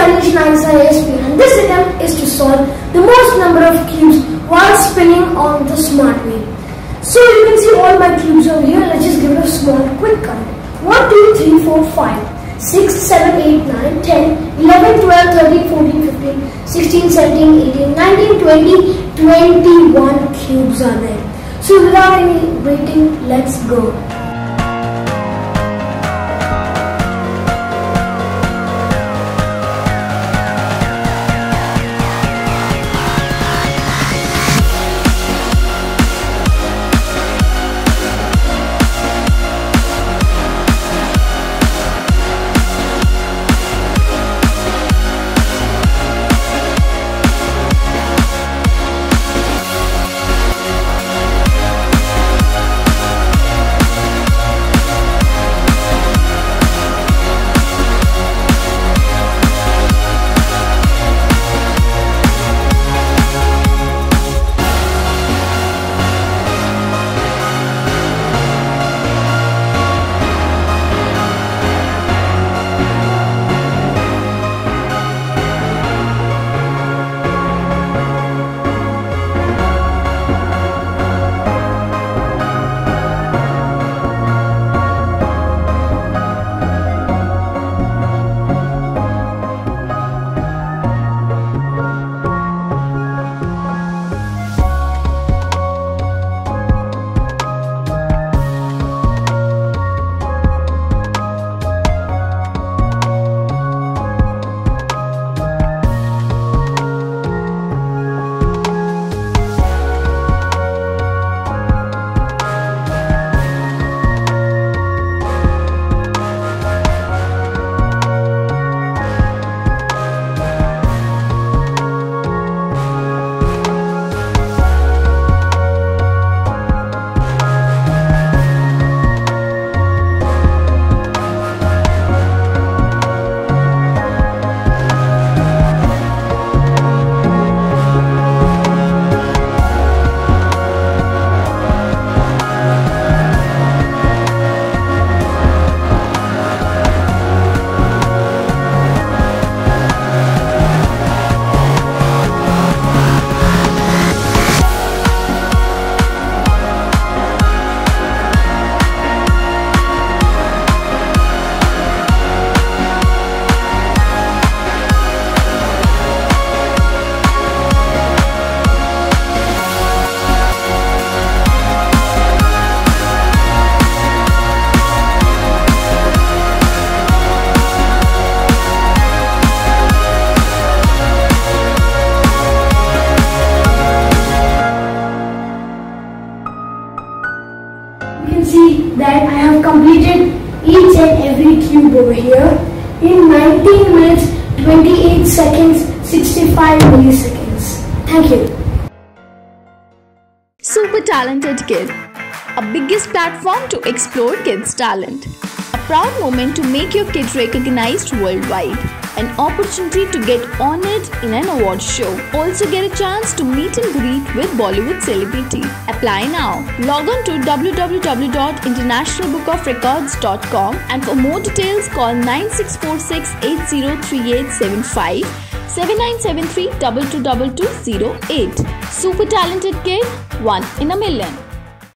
Anish Nansa ASP, and this attempt is to solve the most number of cubes while spinning on the smart wheel. So you can see all my cubes over here. Let's just give it a small quick count. 1, 2, 3, 4, 5, 6, 7, 8, 9, 10, 11, 12, 13, 14, 15, 16, 17, 18, 19, 20, 21 cubes are there. So without any waiting, let's go. You can see that I have completed each and every cube over here in 19 minutes, 28 seconds, 65 milliseconds. Thank you. Super Talented Kid, a biggest platform to explore kids' talent. A proud moment to make your kid recognized worldwide. An opportunity to get honored in an award show. Also get a chance to meet and greet with Bollywood celebrity. Apply now. Log on to www.internationalbookofrecords.com and for more details call 9646803875 7973 222208. Super Talented Kid, one in a million.